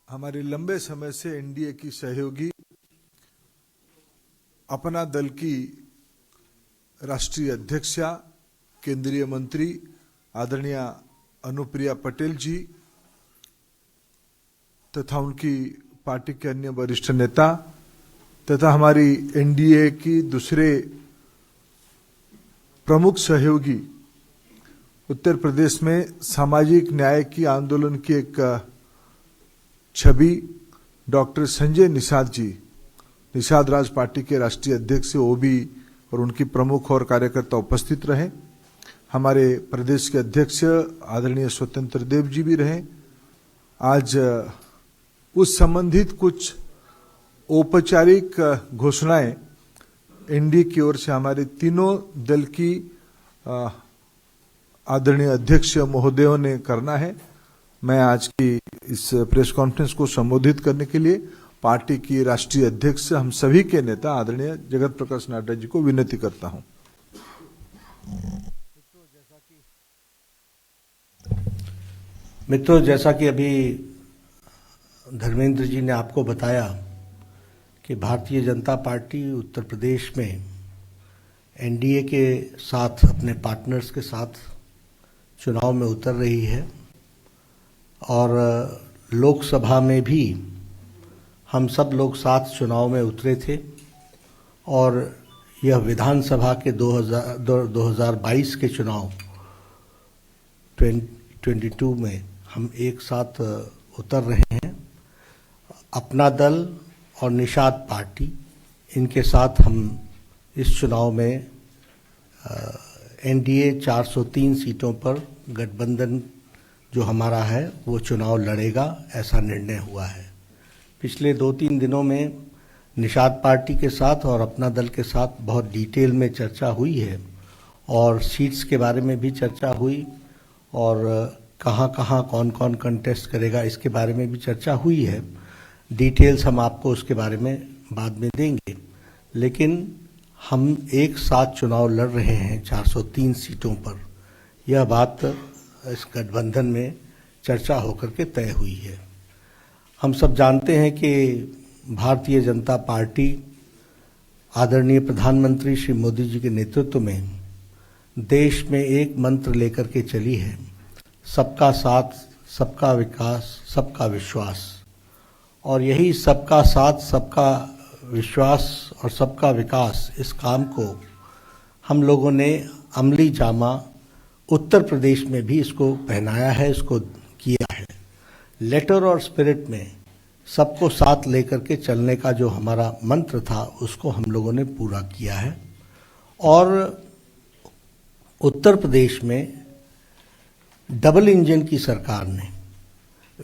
हमारी लंबे समय से एनडीए की सहयोगी अपना दल की राष्ट्रीय अध्यक्षा केंद्रीय मंत्री आदरणीय अनुप्रिया पटेल जी तथा उनकी पार्टी के अन्य वरिष्ठ नेता तथा हमारी एनडीए की दूसरे प्रमुख सहयोगी उत्तर प्रदेश में सामाजिक न्याय की आंदोलन की एक छवि डॉक्टर संजय निषाद जी, निषाद राज पार्टी के राष्ट्रीय अध्यक्ष वो भी और उनकी प्रमुख और कार्यकर्ता उपस्थित रहे। हमारे प्रदेश के अध्यक्ष आदरणीय स्वतंत्र देव जी भी रहे। आज उस संबंधित कुछ औपचारिक घोषणाएं एनडीए की ओर से हमारे तीनों दल की आदरणीय अध्यक्ष महोदयों ने करना है। मैं आज की इस प्रेस कॉन्फ्रेंस को संबोधित करने के लिए पार्टी की राष्ट्रीय अध्यक्ष हम सभी के नेता आदरणीय जगत प्रकाश नड्डा जी को विनती करता हूं। मित्रों, जैसा कि अभी धर्मेंद्र जी ने आपको बताया कि भारतीय जनता पार्टी उत्तर प्रदेश में एनडीए के साथ अपने पार्टनर्स के साथ चुनाव में उतर रही है और लोकसभा में भी हम सब लोग साथ चुनाव में उतरे थे और यह विधानसभा के 2022 के चुनाव 2022 में हम एक साथ उतर रहे हैं। अपना दल और निषाद पार्टी इनके साथ हम इस चुनाव में एनडीए 403 सीटों पर गठबंधन जो हमारा है वो चुनाव लड़ेगा, ऐसा निर्णय हुआ है। पिछले 2-3 दिनों में निषाद पार्टी के साथ और अपना दल के साथ बहुत डिटेल में चर्चा हुई है और सीट्स के बारे में भी चर्चा हुई और कहाँ कहाँ कौन कौन कंटेस्ट करेगा इसके बारे में भी चर्चा हुई है। डिटेल्स हम आपको उसके बारे में बाद में देंगे, लेकिन हम एक साथ चुनाव लड़ रहे हैं 403 सीटों पर। यह बात इस गठबंधन में चर्चा होकर के तय हुई है। हम सब जानते हैं कि भारतीय जनता पार्टी आदरणीय प्रधानमंत्री श्री मोदी जी के नेतृत्व में देश में एक मंत्र लेकर के चली है, सबका साथ, सबका विकास, सबका विश्वास। और यही सबका साथ, सबका विश्वास और सबका विकास, इस काम को हम लोगों ने अमली जामा उत्तर प्रदेश में भी इसको पहनाया है, इसको किया है। लेटर और स्पिरिट में सबको साथ लेकर के चलने का जो हमारा मंत्र था उसको हम लोगों ने पूरा किया है और उत्तर प्रदेश में डबल इंजन की सरकार ने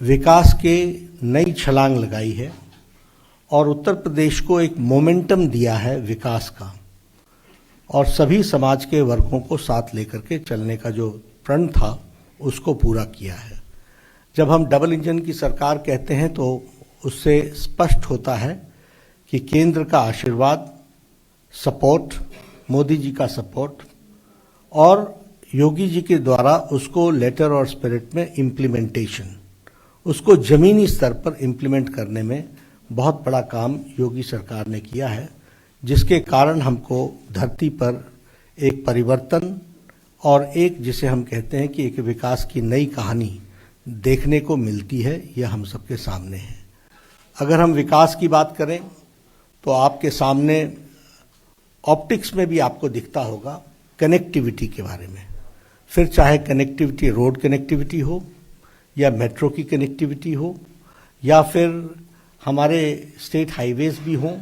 विकास के नई छलांग लगाई है और उत्तर प्रदेश को एक मोमेंटम दिया है विकास का और सभी समाज के वर्गों को साथ लेकर के चलने का जो प्रण था उसको पूरा किया है। जब हम डबल इंजन की सरकार कहते हैं तो उससे स्पष्ट होता है कि केंद्र का आशीर्वाद, सपोर्ट, मोदी जी का सपोर्ट और योगी जी के द्वारा उसको लेटर और स्पिरिट में इम्प्लीमेंटेशन, उसको जमीनी स्तर पर इम्प्लीमेंट करने में बहुत बड़ा काम योगी सरकार ने किया है, जिसके कारण हमको धरती पर एक परिवर्तन और एक जिसे हम कहते हैं कि एक विकास की नई कहानी देखने को मिलती है। यह हम सबके सामने है। अगर हम विकास की बात करें तो आपके सामने ऑप्टिक्स में भी आपको दिखता होगा कनेक्टिविटी के बारे में, फिर चाहे कनेक्टिविटी रोड कनेक्टिविटी हो या मेट्रो की कनेक्टिविटी हो या फिर हमारे स्टेट हाईवेज भी हों।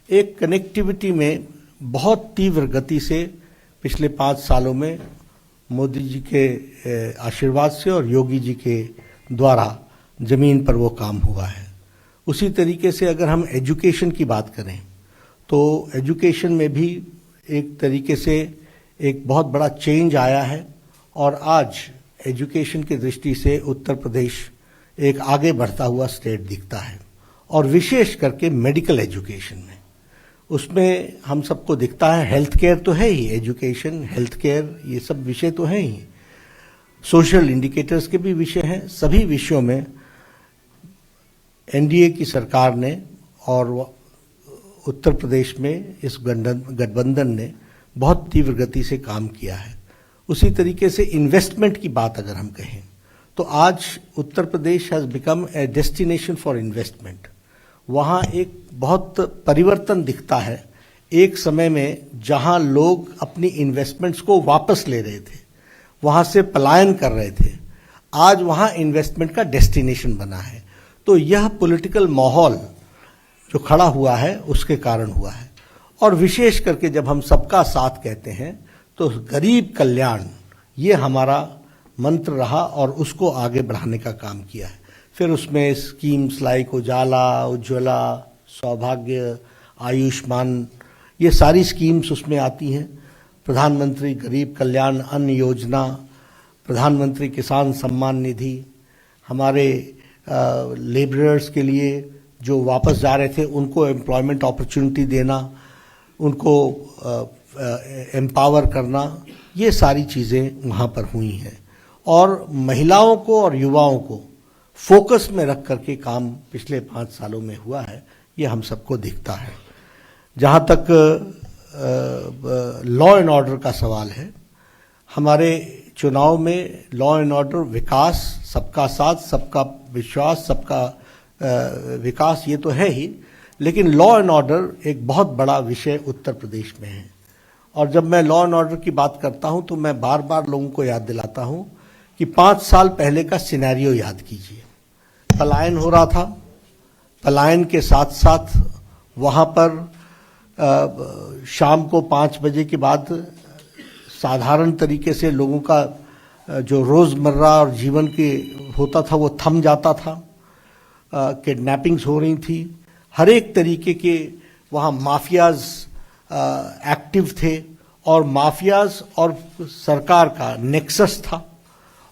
एक कनेक्टिविटी में बहुत तीव्र गति से पिछले 5 सालों में मोदी जी के आशीर्वाद से और योगी जी के द्वारा जमीन पर वो काम हुआ है। उसी तरीके से अगर हम एजुकेशन की बात करें तो एजुकेशन में भी एक तरीके से एक बहुत बड़ा चेंज आया है और आज एजुकेशन की दृष्टि से उत्तर प्रदेश एक आगे बढ़ता हुआ स्टेट दिखता है और विशेष करके मेडिकल एजुकेशन में उसमें हम सबको दिखता है। हेल्थ केयर तो है ही, एजुकेशन, हेल्थ केयर, ये सब विषय तो हैं ही, सोशल इंडिकेटर्स के भी विषय हैं। सभी विषयों में एनडीए की सरकार ने और उत्तर प्रदेश में इस गठबंधन ने बहुत तीव्र गति से काम किया है। उसी तरीके से इन्वेस्टमेंट की बात अगर हम कहें तो आज Uttar Pradesh has become a destination for investment. वहाँ एक बहुत परिवर्तन दिखता है। एक समय में जहाँ लोग अपनी इन्वेस्टमेंट्स को वापस ले रहे थे, वहाँ से पलायन कर रहे थे, आज वहाँ इन्वेस्टमेंट का डेस्टिनेशन बना है। तो यह पॉलिटिकल माहौल जो खड़ा हुआ है उसके कारण हुआ है। और विशेष करके जब हम सबका साथ कहते हैं तो गरीब कल्याण ये हमारा मंत्र रहा और उसको आगे बढ़ाने का काम किया है। फिर उसमें स्कीम्स लाइक उजाला, उज्ज्वला, सौभाग्य, आयुष्मान, ये सारी स्कीम्स उसमें आती हैं। प्रधानमंत्री गरीब कल्याण अन्न योजना, प्रधानमंत्री किसान सम्मान निधि, हमारे लेबरर्स के लिए जो वापस जा रहे थे उनको एम्प्लॉयमेंट अपॉर्चुनिटी देना, उनको एम्पावर करना, ये सारी चीज़ें वहाँ पर हुई हैं। और महिलाओं को और युवाओं को फोकस में रख करके काम पिछले 5 सालों में हुआ है, ये हम सबको दिखता है। जहाँ तक लॉ एंड ऑर्डर का सवाल है, हमारे चुनाव में लॉ एंड ऑर्डर, विकास, सबका साथ, सबका विश्वास, सबका विकास, ये तो है ही, लेकिन लॉ एंड ऑर्डर एक बहुत बड़ा विषय उत्तर प्रदेश में है। और जब मैं लॉ एंड ऑर्डर की बात करता हूं तो मैं बार बार लोगों को याद दिलाता हूं कि 5 साल पहले का सिनेरियो याद कीजिए। पलायन हो रहा था, पलायन के साथ साथ वहाँ पर शाम को 5 बजे के बाद साधारण तरीके से लोगों का जो रोज़मर्रा और जीवन के होता था वो थम जाता था। किडनैपिंग्स हो रही थी, हर एक तरीके के वहाँ माफियाज एक्टिव थे और माफियाज और सरकार का नेक्सस था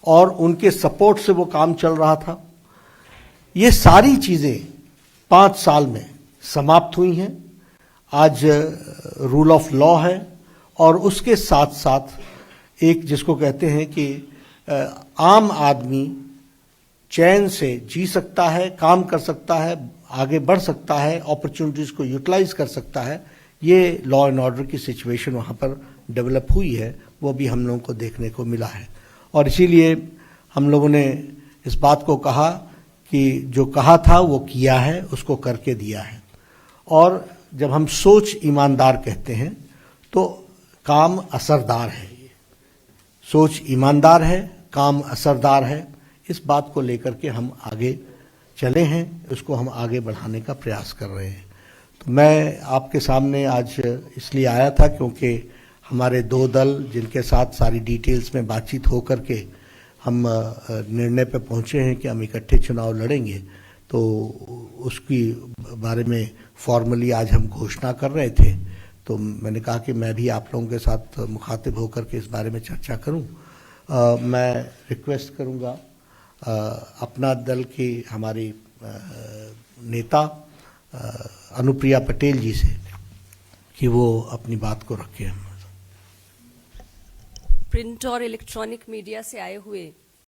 और उनके सपोर्ट से वो काम चल रहा था। ये सारी चीज़ें 5 साल में समाप्त हुई हैं। आज रूल ऑफ लॉ है और उसके साथ साथ एक जिसको कहते हैं कि आम आदमी चैन से जी सकता है, काम कर सकता है, आगे बढ़ सकता है, अपॉर्चुनिटीज़ को यूटिलाइज कर सकता है। ये लॉ एंड ऑर्डर की सिचुएशन वहाँ पर डेवलप हुई है, वो भी हम लोगों को देखने को मिला है। और इसीलिए हम लोगों ने इस बात को कहा कि जो कहा था वो किया है, उसको करके दिया है। और जब हम सोच ईमानदार कहते हैं तो काम असरदार है। सोच ईमानदार है, काम असरदार है। इस बात को लेकर के हम आगे चले हैं, उसको हम आगे बढ़ाने का प्रयास कर रहे हैं। तो मैं आपके सामने आज इसलिए आया था क्योंकि हमारे 2 दल जिनके साथ सारी डिटेल्स में बातचीत हो करके हम निर्णय पे पहुंचे हैं कि हम इकट्ठे चुनाव लड़ेंगे, तो उसकी बारे में फॉर्मली आज हम घोषणा कर रहे थे। तो मैंने कहा कि मैं भी आप लोगों के साथ मुखातिब होकर के इस बारे में चर्चा करूं। मैं रिक्वेस्ट करूंगा अपना दल की हमारी नेता अनुप्रिया पटेल जी से कि वो अपनी बात को रखें। प्रिंट और इलेक्ट्रॉनिक मीडिया से आए हुए